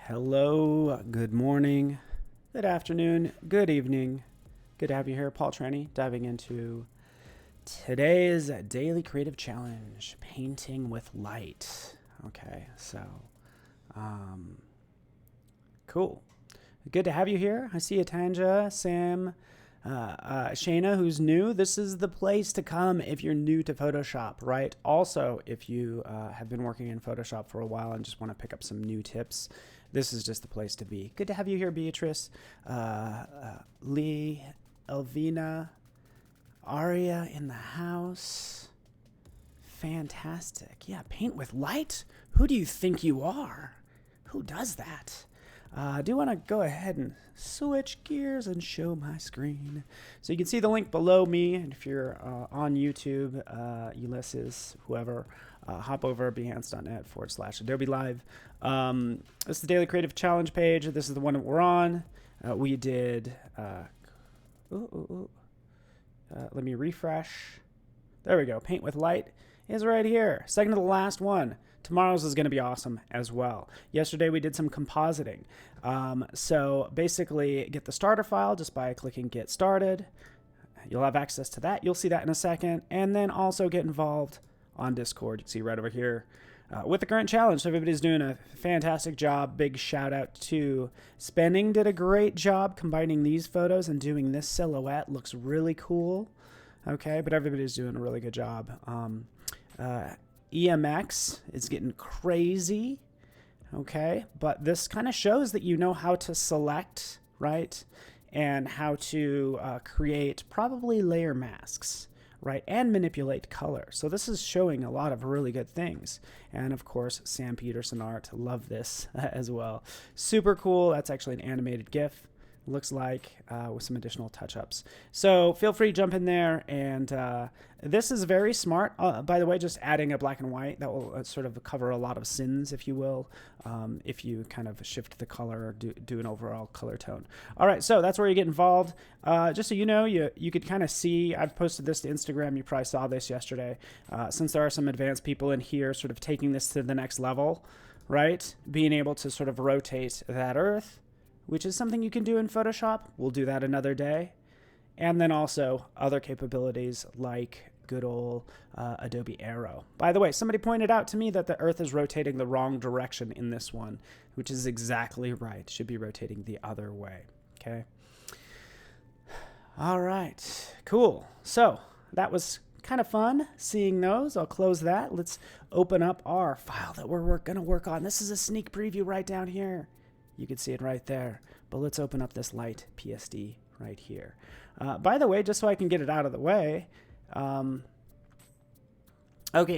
Hello, good morning, good afternoon, good evening. Good to have you here. Paul Tranny diving into today's daily creative challenge, painting with light. Okay, so cool. Good to have you here. I see you, Tanja, Sam, Shayna, who's new. This is the place to come if you're new to Photoshop, right? Also, if you have been working in Photoshop for a while and just want to pick up some new tips, this is just the place to be. Good to have you here, Beatrice, Lee, Elvina, Aria in the house. Fantastic. Yeah, paint with light? Who do you think you are? Who does that? I do want to go ahead and switch gears and show my screen. So you can see the link below me. And if you're on YouTube, Ulysses, whoever, hop over behance.net/Adobe Live. This is the Daily Creative Challenge page. This is the one that we're on. We did... let me refresh. There we go. Paint with light is right here. Second to the last one. Tomorrow's is going to be awesome as well. Yesterday we did some compositing. So basically get the starter file just by clicking get started. You'll have access to that. You'll see that in a second. And then also get involved on Discord. You can see right over here with the current challenge. So everybody's doing a fantastic job. Big shout out to Spending. Did a great job combining these photos and doing this silhouette. Looks really cool. Okay, but everybody's doing a really good job. EMX is getting crazy, okay? But this kind of shows that you know how to select, right? And how to create probably layer masks, right? And manipulate color. So this is showing a lot of really good things. And of course, Sam Peterson art. Love this as well. Super cool. That's actually an animated GIF. Looks like, with some additional touch-ups. So feel free to jump in there, and this is very smart. By the way, just adding a black and white, that will sort of cover a lot of sins, if you will, if you kind of shift the color or do an overall color tone. All right, so that's where you get involved. Just so you know, you could kind of see, I've posted this to Instagram, you probably saw this yesterday, since there are some advanced people in here sort of taking this to the next level, right? Being able to sort of rotate that earth, which is something you can do in Photoshop. We'll do that another day. And then also other capabilities like good old Adobe Arrow. By the way, somebody pointed out to me that the Earth is rotating the wrong direction in this one, which is exactly right. It should be rotating the other way, okay? All right, cool. So that was kind of fun seeing those. I'll close that. Let's open up our file that we're gonna work on. This is a sneak preview right down here. You can see it right there. But let's open up this light PSD right here. By the way, just so I can get it out of the way, okay,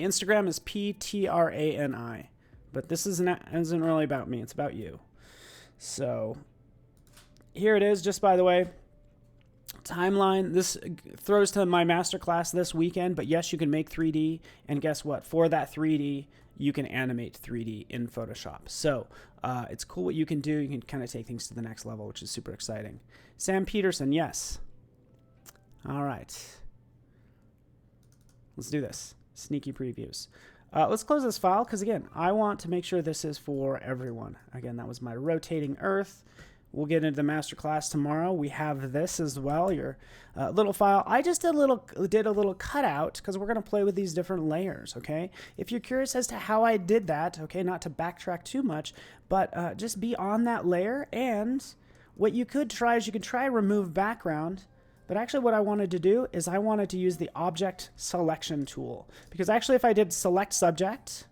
Instagram is PTRANI, but this isn't really about me. It's about you. So here it is. Just by the way, timeline. This throws to my masterclass this weekend, but yes, you can make 3D, and guess what? For that 3D, you can animate 3D in Photoshop. So it's cool what you can do. You can kind of take things to the next level, which is super exciting. Sam Peterson, yes. All right. Let's do this. Sneaky previews. Let's close this file because, again, I want to make sure this is for everyone. Again, that was my rotating earth. We'll get into the masterclass tomorrow. We have this as well, your little file. I just did a little cutout because we're going to play with these different layers, okay? If you're curious as to how I did that, okay, not to backtrack too much, but just be on that layer. And what you could try is you could try remove background, but actually what I wanted to do is I wanted to use the object selection tool, because actually if I did select subject,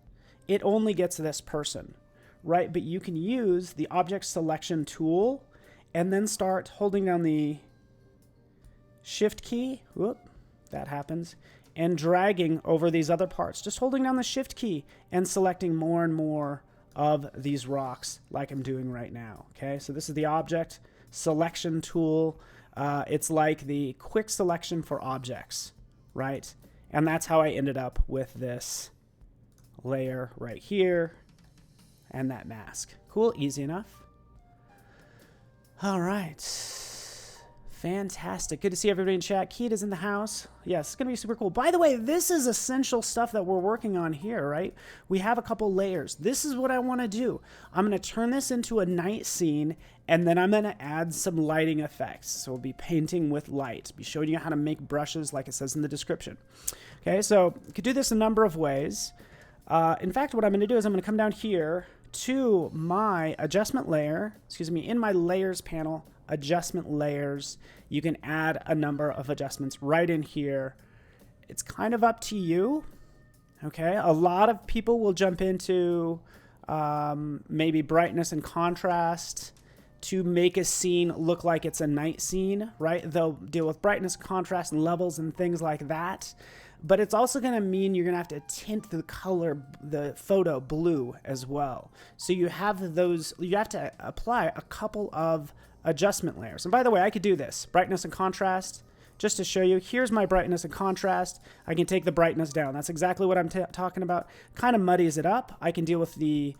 it only gets this person. Right, but you can use the object selection tool and then start holding down the shift key. Whoop, that happens. And dragging over these other parts. Just holding down the shift key and selecting more and more of these rocks like I'm doing right now. Okay, so this is the object selection tool. It's like the quick selection for objects, right? And that's how I ended up with this layer right here. And that mask. Cool, easy enough. All right. Fantastic. Good to see everybody in chat. Keita's in the house. Yes, it's going to be super cool. By the way, this is essential stuff that we're working on here, right? We have a couple layers. This is what I want to do. I'm going to turn this into a night scene, and then I'm going to add some lighting effects. So we'll be painting with light. Be showing you how to make brushes like it says in the description. Okay, so you could do this a number of ways. In fact, what I'm going to do is I'm going to come down here to my adjustment layer, in my layers panel, adjustment layers. You can add a number of adjustments right in here. It's kind of up to you. Okay, a lot of people will jump into maybe brightness and contrast to make a scene look like it's a night scene, right? They'll deal with brightness, contrast, and levels and things like that. But it's also going to mean you're going to have to tint the color, the photo blue as well. So you have those, you have to apply a couple of adjustment layers. And by the way, I could do this, brightness and contrast, just to show you. Here's my brightness and contrast. I can take the brightness down. That's exactly what I'm talking about. Kind of muddies it up. I can deal with the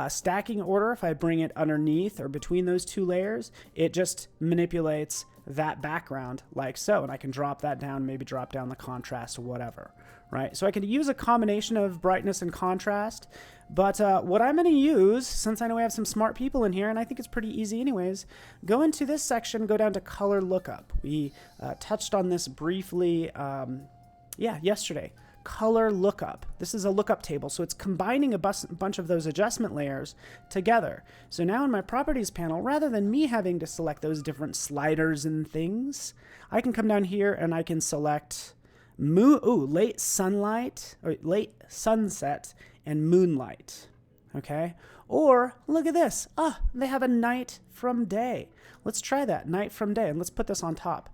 stacking order. If I bring it underneath or between those two layers, it just manipulates that background like so. And I can drop that down, maybe drop down the contrast or whatever, right? So I can use a combination of brightness and contrast. But what I'm going to use, since I know we have some smart people in here, and I think it's pretty easy anyways, go into this section, go down to color lookup. We touched on this briefly, yesterday. Color lookup. This is a lookup table, so it's combining a bunch of those adjustment layers together. So now in my properties panel, rather than me having to select those different sliders and things, I can come down here and I can select late sunlight, or late sunset, and moonlight, okay? Or look at this. They have a night from day. Let's try that, night from day, and let's put this on top.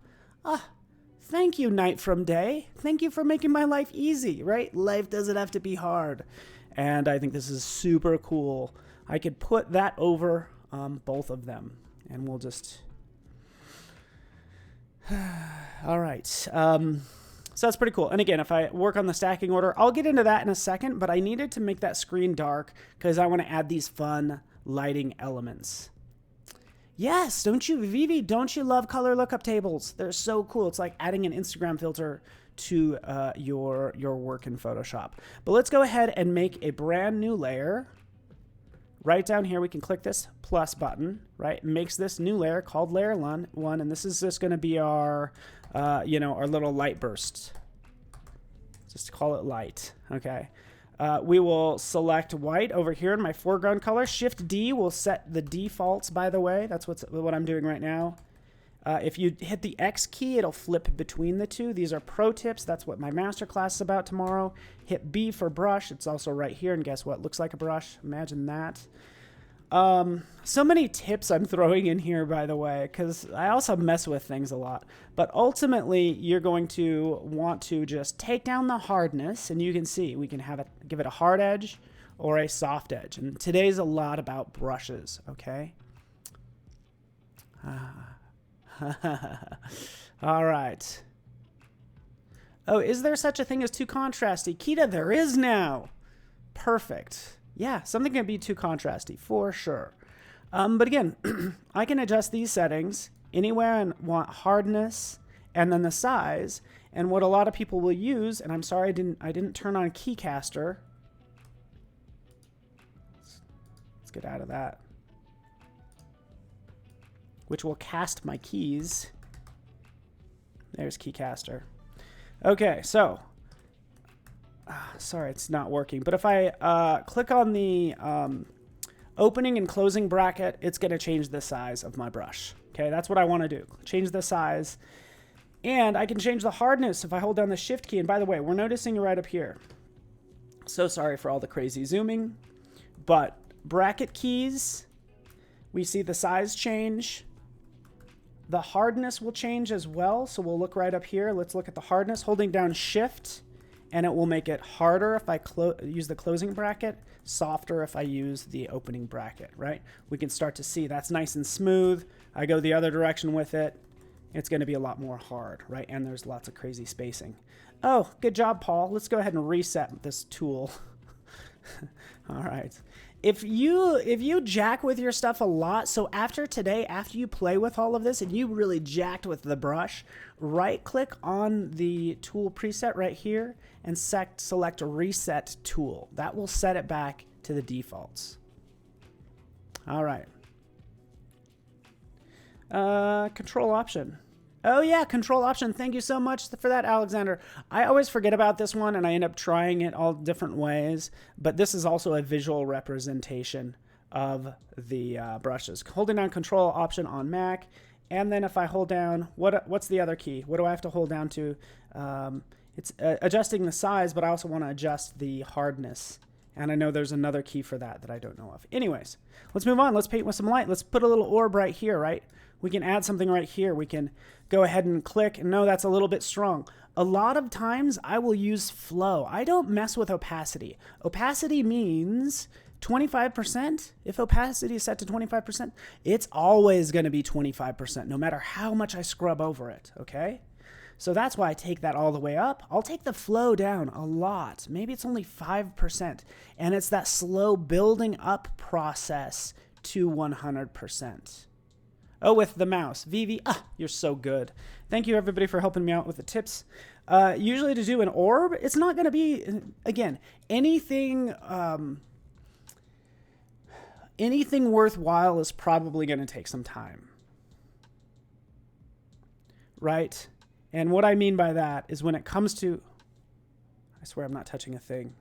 Thank you, night from day. Thank you for making my life easy, right? Life doesn't have to be hard. And I think this is super cool. I could put that over both of them, and we'll just... All right. So that's pretty cool. And again, if I work on the stacking order, I'll get into that in a second, but I needed to make that screen dark because I want to add these fun lighting elements. Yes, don't you, Vivi, don't you love color lookup tables? They're so cool. It's like adding an Instagram filter to your work in Photoshop. But let's go ahead and make a brand new layer. Right down here, we can click this plus button, right? It makes this new layer called layer one, and this is just going to be our, our little light burst. Just call it light, okay? We will select white over here in my foreground color. Shift D will set the defaults, by the way. That's what I'm doing right now. If you hit the X key, it'll flip between the two. These are pro tips. That's what my masterclass is about tomorrow. Hit B for brush. It's also right here, and guess what? Looks like a brush. Imagine that. So many tips I'm throwing in here, by the way, because I also mess with things a lot. But ultimately, you're going to want to just take down the hardness, and you can see we can give it a hard edge or a soft edge. And today's a lot about brushes, okay? All right. Oh, is there such a thing as too contrasty? Keita, there is now. Perfect. Yeah, something can be too contrasty, for sure. But again, I can adjust these settings anywhere I want hardness and then the size. And what a lot of people will use, and I'm sorry I didn't turn on Keycaster. Let's get out of that. Which will cast my keys. There's Keycaster. Okay, so... sorry, it's not working. But if I click on the opening and closing bracket, it's going to change the size of my brush. Okay, that's what I want to do. Change the size. And I can change the hardness if I hold down the Shift key. And by the way, we're noticing right up here. So sorry for all the crazy zooming. But bracket keys, we see the size change. The hardness will change as well. So we'll look right up here. Let's look at the hardness. Holding down Shift, and it will make it harder if I use the closing bracket, softer if I use the opening bracket, right? We can start to see that's nice and smooth. I go the other direction with it. It's going to be a lot more hard, right? And there's lots of crazy spacing. Oh, good job, Paul. Let's go ahead and reset this tool. All right. if you jack with your stuff a lot, so after today, after you play with all of this and you really jacked with the brush, right click on the tool preset right here and select reset tool. That will set it back to the defaults. All right. Control option. Oh yeah, control option. Thank you so much for that, Alexander. I always forget about this one and I end up trying it all different ways, but this is also a visual representation of the brushes. Holding down control option on Mac, and then if I hold down, what's the other key? What do I have to hold down to? It's adjusting the size, but I also want to adjust the hardness. And I know there's another key for that I don't know of. Anyways, let's move on. Let's paint with some light. Let's put a little orb right here, right? We can add something right here. We can go ahead and click. No, that's a little bit strong. A lot of times I will use flow. I don't mess with opacity. Opacity means 25%. If opacity is set to 25%, it's always going to be 25%, no matter how much I scrub over it, okay? So that's why I take that all the way up. I'll take the flow down a lot. Maybe it's only 5%. And it's that slow building up process to 100%. Oh, with the mouse. Vivi, you're so good. Thank you, everybody, for helping me out with the tips. Usually to do an orb, it's not going to be, again, anything worthwhile is probably going to take some time. Right? And what I mean by that is when it comes to, I swear I'm not touching a thing.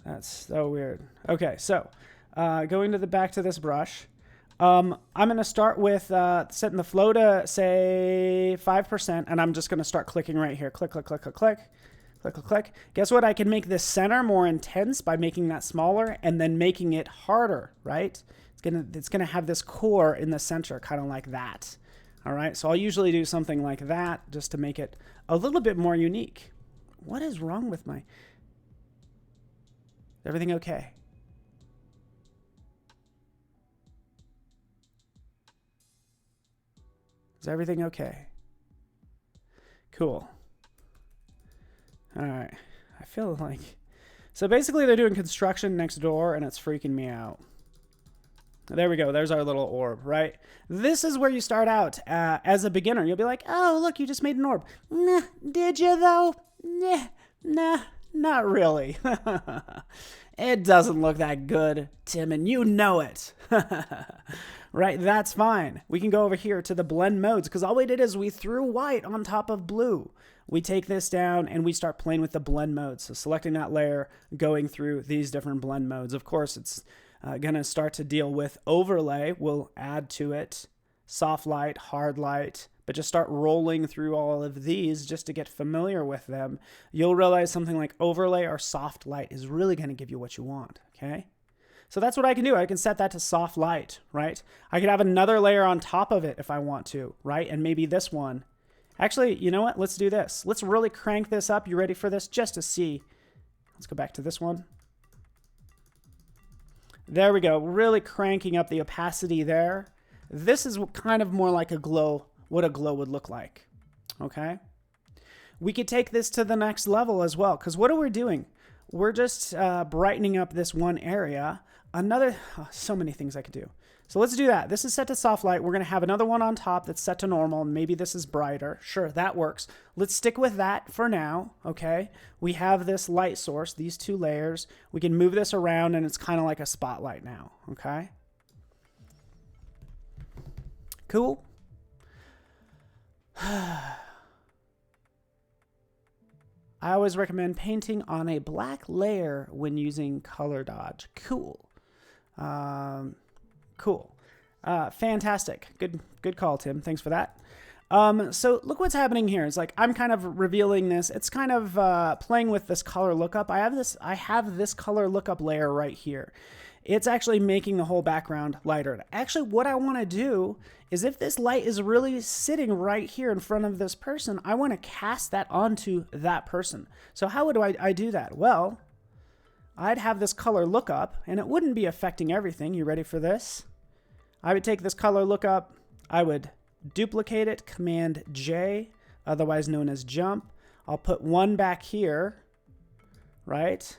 That's so weird. Okay, so going to the back to this brush, I'm going to start with setting the flow to say 5%, and I'm just going to start clicking right here. Click, click, click, click, click, click, click, click. Guess what? I can make this center more intense by making that smaller and then making it harder, right? It's gonna have this core in the center, kind of like that. All right, so I'll usually do something like that just to make it a little bit more unique. What is wrong with my... Is everything okay? Is everything okay? Cool. All right, I feel like... So basically they're doing construction next door and it's freaking me out. There we go. There's our little orb, right? This is where you start out as a beginner. You'll be like, oh, look, you just made an orb. Nah, did you, though? Nah, not really. It doesn't look that good, Tim, and you know it. Right? That's fine. We can go over here to the blend modes, because all we did is we threw white on top of blue. We take this down, and we start playing with the blend modes. So selecting that layer, going through these different blend modes. Of course, it's going to start to deal with overlay. We'll add to it soft light, hard light, but just start rolling through all of these just to get familiar with them. You'll realize something like overlay or soft light is really going to give you what you want, okay? So that's what I can do. I can set that to soft light, right? I could have another layer on top of it if I want to, right? And maybe this one. Actually, you know what? Let's do this. Let's really crank this up. You ready for this? Just to see. Let's go back to this one. There we go. Really cranking up the opacity there. This is kind of more like a glow, what a glow would look like. Okay. We could take this to the next level as well, because what are we doing? We're just brightening up this one area. So many things I could do. So let's do that. This is set to soft light. We're going to have another one on top that's set to normal. Maybe this is brighter. Sure, that works. Let's stick with that for now, okay? We have this light source, these two layers. We can move this around, and it's kind of like a spotlight now, okay? Cool. I always recommend painting on a black layer when using color dodge. Cool. Cool. Fantastic. Good call, Tim. Thanks for that. So look what's happening here. It's like I'm kind of revealing this. It's kind of playing with this color lookup. I have this color lookup layer right here. It's actually making the whole background lighter. Actually, what I want to do is if this light is really sitting right here in front of this person, I want to cast that onto that person. So how would I do that? Well, I'd have this color lookup, and it wouldn't be affecting everything. You ready for this? I would take this color lookup, I would duplicate it, Command J, otherwise known as jump. I'll put one back here, right?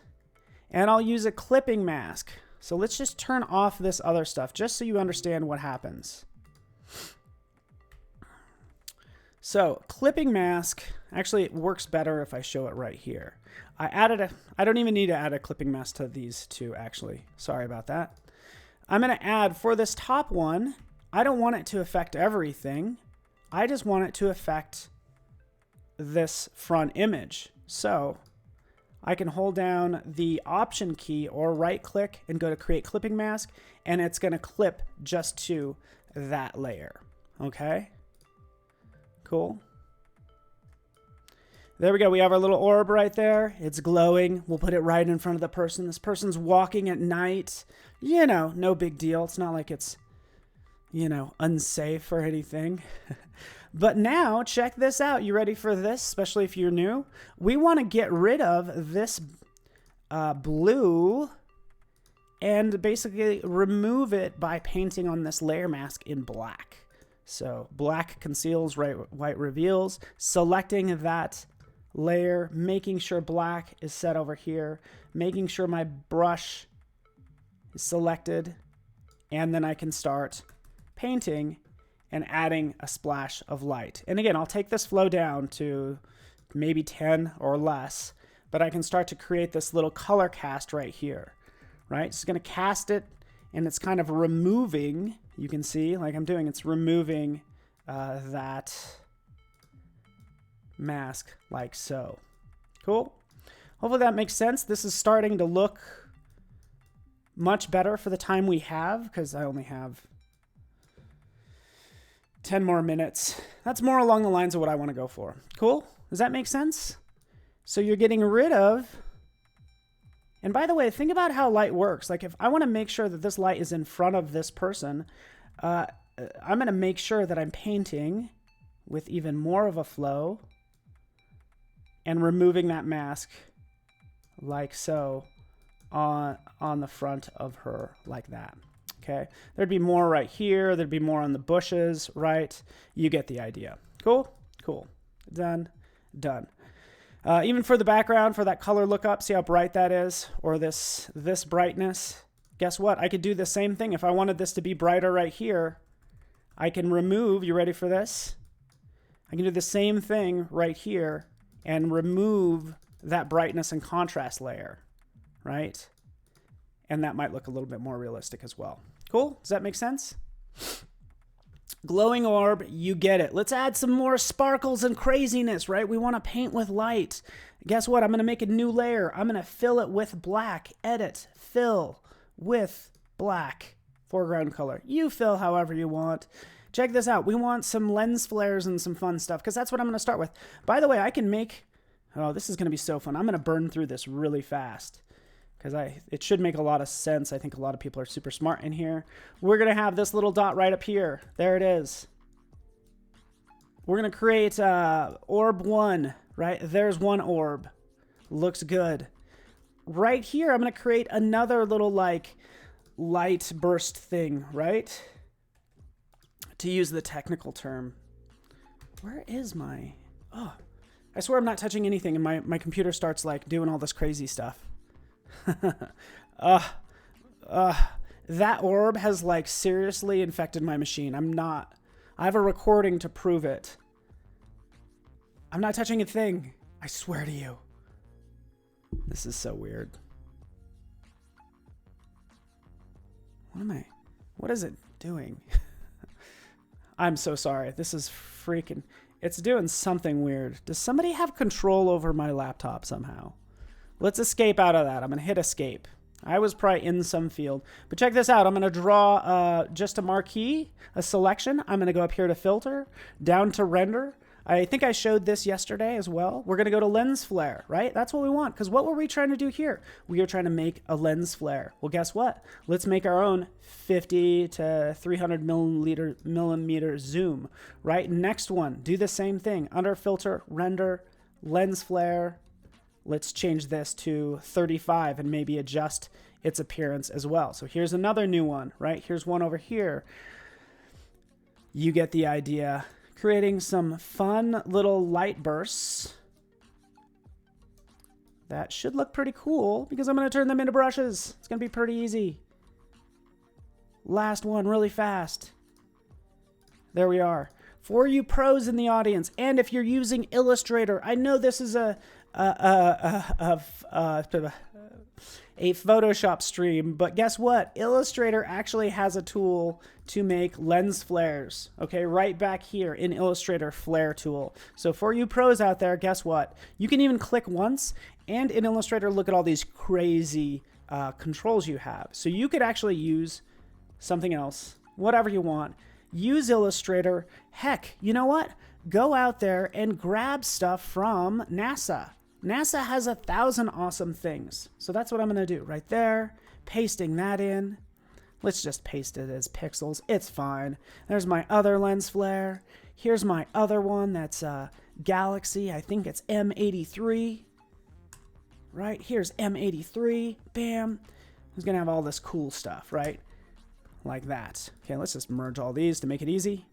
And I'll use a clipping mask. So let's just turn off this other stuff just so you understand what happens. So clipping mask, actually it works better if I show it right here. I don't even need to add a clipping mask to these two actually. Sorry about that. I'm going to add for this top one, I don't want it to affect everything. I just want it to affect this front image. So I can hold down the Option key or right click and go to create clipping mask, and it's going to clip just to that layer. Okay, cool. There we go. We have our little orb right there. It's glowing. We'll put it right in front of the person. This person's walking at night. You know, no big deal. It's not like it's, you know, unsafe or anything. But now, check this out. You ready for this? Especially if you're new. We want to get rid of this blue and basically remove it by painting on this layer mask in black. So black conceals, white reveals. Selecting that layer, making sure black is set over here, making sure my brush is selected, and then I can start painting and adding a splash of light. And again, I'll take this flow down to maybe 10 or less, but I can start to create this little color cast right here, right? Just gonna cast it, and it's kind of removing, you can see, like I'm doing, it's removing that mask like so. Cool. Hopefully that makes sense. This is starting to look much better for the time we have, because I only have 10 more minutes. That's more along the lines of what I want to go for. Cool? Does that make sense? So you're getting rid of, and by the way, think about how light works. Like if I want to make sure that this light is in front of this person, I'm going to make sure that I'm painting with even more of a flow and removing that mask like so on the front of her like that. Okay, there'd be more right here. There'd be more on the bushes, right? You get the idea. Cool? Cool. Done. Done. Even for the background, for that color lookup, see how bright that is? Or this brightness. Guess what? I could do the same thing. If I wanted this to be brighter right here, I can remove, you ready for this? I can do the same thing right here and remove that brightness and contrast layer, right? And that might look a little bit more realistic as well. Cool? Does that make sense? Glowing orb, you get it. Let's add some more sparkles and craziness, right? We want to paint with light. Guess what? I'm going to make a new layer. I'm going to fill it with black. Edit, fill with black. Foreground color. You fill however you want. Check this out. We want some lens flares and some fun stuff, because that's what I'm going to start with. By the way, I can make... Oh, this is going to be so fun. I'm going to burn through this really fast, because it should make a lot of sense. I think a lot of people are super smart in here. We're going to have this little dot right up here. There it is. We're going to create orb 1, right? There's one orb. Looks good. Right here, I'm going to create another little like light burst thing, right? To use the technical term. Where is my... Oh, I swear I'm not touching anything, and my computer starts like doing all this crazy stuff. That orb has like seriously infected my machine. I have a recording to prove it. I'm not touching a thing. I swear to you. This is so weird. What is it doing? I'm so sorry. This is freaking, it's doing something weird. Does somebody have control over my laptop somehow? Let's escape out of that. I'm going to hit escape. I was probably in some field. But check this out. I'm going to draw just a marquee, a selection. I'm going to go up here to filter, down to render. I think I showed this yesterday as well. We're going to go to lens flare, right? That's what we want. Because what were we trying to do here? We are trying to make a lens flare. Well, guess what? Let's make our own 50 to 300 millimeter zoom, right? Next one, do the same thing. Under filter, render, lens flare. Let's change this to 35 and maybe adjust its appearance as well. So here's another new one, right? Here's one over here. You get the idea. Creating some fun little light bursts That should look pretty cool because I'm going to turn them into brushes. It's going to be pretty easy. Last one really fast. There we are. For you pros in the audience, and if you're using Illustrator, I know this is a Photoshop stream, but guess what? Illustrator actually has a tool to make lens flares. Okay, right back here in Illustrator, flare tool. So for you pros out there, guess what? You can even click once, and in Illustrator, look at all these crazy controls you have. So you could actually use something else, whatever you want. Use Illustrator. Heck, you know what? Go out there and grab stuff from NASA. NASA has 1,000 awesome things. So that's what I'm going to do right there. Pasting that in. Let's just paste it as pixels. It's fine. There's my other lens flare. Here's my other one. That's Galaxy. I think it's M83. Right? Here's M83. Bam. Who's going to have all this cool stuff, right? Like that. Okay, let's just merge all these to make it easy.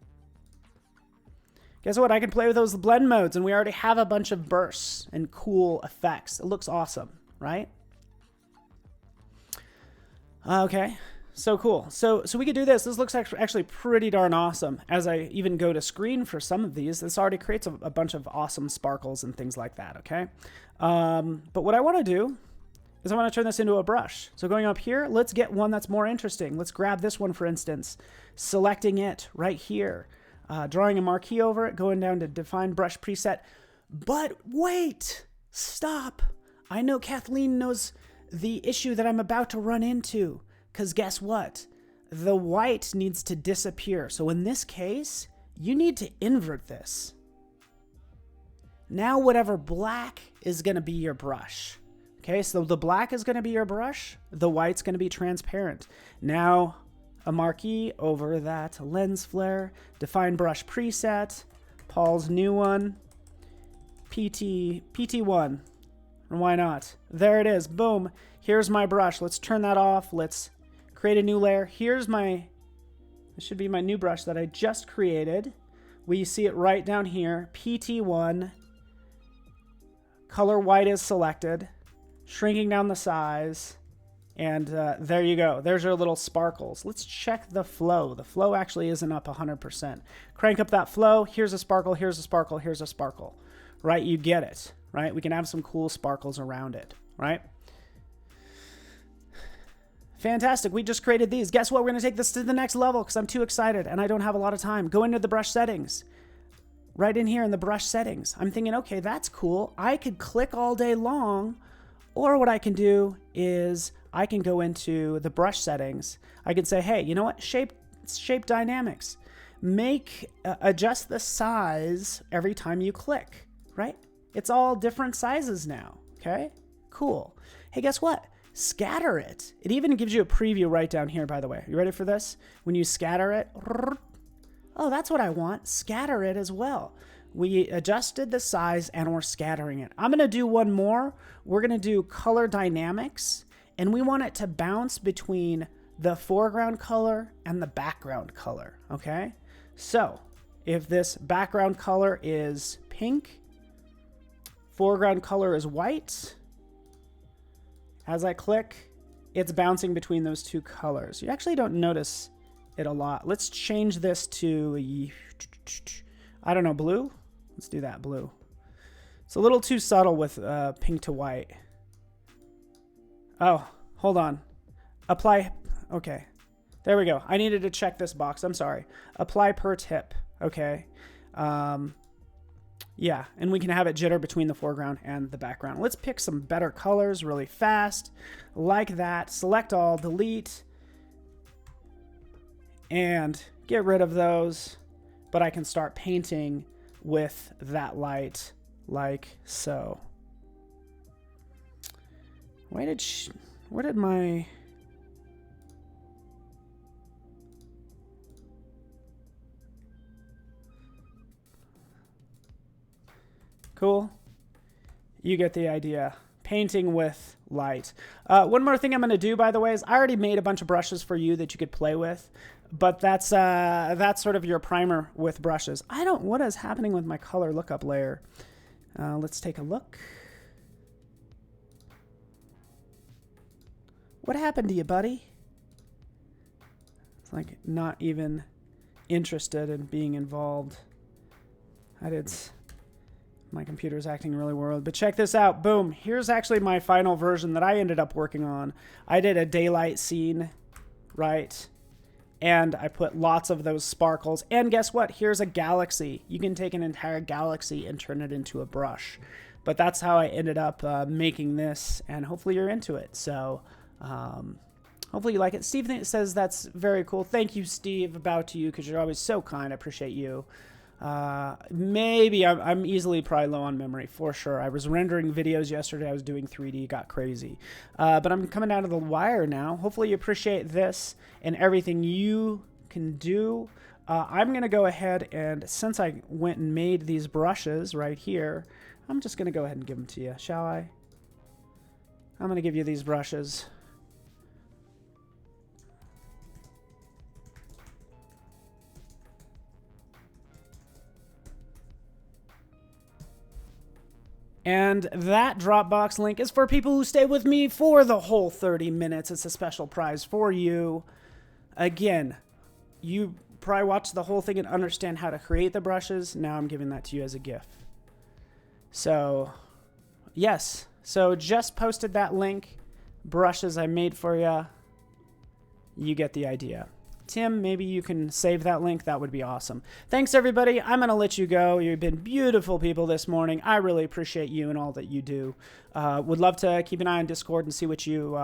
Guess what? I can play with those blend modes, and we already have a bunch of bursts and cool effects. It looks awesome, right? Okay, so cool. So we could do this. This looks actually pretty darn awesome. As I even go to screen for some of these, this already creates a bunch of awesome sparkles and things like that, okay? But what I want to do is I want to turn this into a brush. So going up here, let's get one that's more interesting. Let's grab this one, for instance, selecting it right here, drawing a marquee over it, going down to define brush preset. But wait, stop. I know Kathleen knows the issue that I'm about to run into, because guess what? The white needs to disappear. So in this case, you need to invert this. Now whatever black is going to be your brush. Okay, so the black is going to be your brush. The white's going to be transparent. Now, a marquee over that lens flare. Define brush preset. Paul's new one. PT1. And why not? There it is. Boom. Here's my brush. Let's turn that off. Let's create a new layer. Here's my, this should be my new brush that I just created. We see it right down here. PT1. Color white is selected. Shrinking down the size, and there you go. There's your little sparkles. Let's check the flow. The flow actually isn't up 100%. Crank up that flow. Here's a sparkle, here's a sparkle, here's a sparkle. Right, you get it, right? We can have some cool sparkles around it, right? Fantastic, we just created these. Guess what? We're gonna take this to the next level because I'm too excited and I don't have a lot of time. Go into the brush settings. Right in here in the brush settings. I'm thinking, okay, that's cool. I could click all day long. Or what I can do is I can go into the brush settings. I can say, hey, you know what? Shape dynamics. Adjust the size every time you click, right? It's all different sizes now, okay? Cool. Hey, guess what? Scatter it. It even gives you a preview right down here, by the way. You ready for this? When you scatter it, oh, that's what I want. Scatter it as well. We adjusted the size and we're scattering it. I'm gonna do one more. We're gonna do color dynamics, and we want it to bounce between the foreground color and the background color, okay? So if this background color is pink, foreground color is white, as I click, it's bouncing between those two colors. You actually don't notice it a lot. Let's change this to, I don't know, blue? Let's do that, blue. It's a little too subtle with pink to white. Oh, hold on. Apply, okay. There we go. I needed to check this box, I'm sorry. Apply per tip, okay. Yeah, and we can have it jitter between the foreground and the background. Let's pick some better colors really fast, like that. Select all, delete, and get rid of those. But I can start painting with that light like so. Where did my... Cool. You get the idea. Painting with light. One more thing I'm going to do, by the way, is I already made a bunch of brushes for you that you could play with. But that's sort of your primer with brushes. What is happening with my color lookup layer? Let's take a look. What happened to you, buddy? It's like not even interested in being involved. My computer's acting really weird. But check this out. Boom. Here's actually my final version that I ended up working on. I did a daylight scene, right? And I put lots of those sparkles. And guess what? Here's a galaxy. You can take an entire galaxy and turn it into a brush. But that's how I ended up making this. And hopefully you're into it. So hopefully you like it. Steve says that's very cool. Thank you, Steve. About to you because you're always so kind. I appreciate you. Maybe I'm easily probably low on memory for sure. I was rendering videos yesterday. I was doing 3D, got crazy. But I'm coming down to the wire now. Hopefully you appreciate this and everything you can do. I'm going to go ahead and since I went and made these brushes right here, I'm just going to go ahead and give them to you. Shall I? I'm going to give you these brushes. And that Dropbox link is for people who stay with me for the whole 30 minutes. It's a special prize for you. Again, you probably watched the whole thing and understand how to create the brushes. Now I'm giving that to you as a gift. So, yes. So just posted that link. Brushes I made for you. You get the idea. Tim, maybe you can save that link. That would be awesome. Thanks, everybody. I'm going to let you go. You've been beautiful people this morning. I really appreciate you and all that you do. Would love to keep an eye on Discord and see what you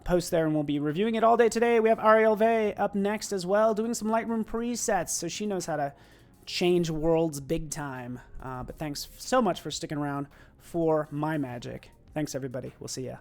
post there, and we'll be reviewing it all day today. We have Ariel Vey up next as well, doing some Lightroom presets, so she knows how to change worlds big time. But thanks so much for sticking around for my magic. Thanks, everybody. We'll see ya.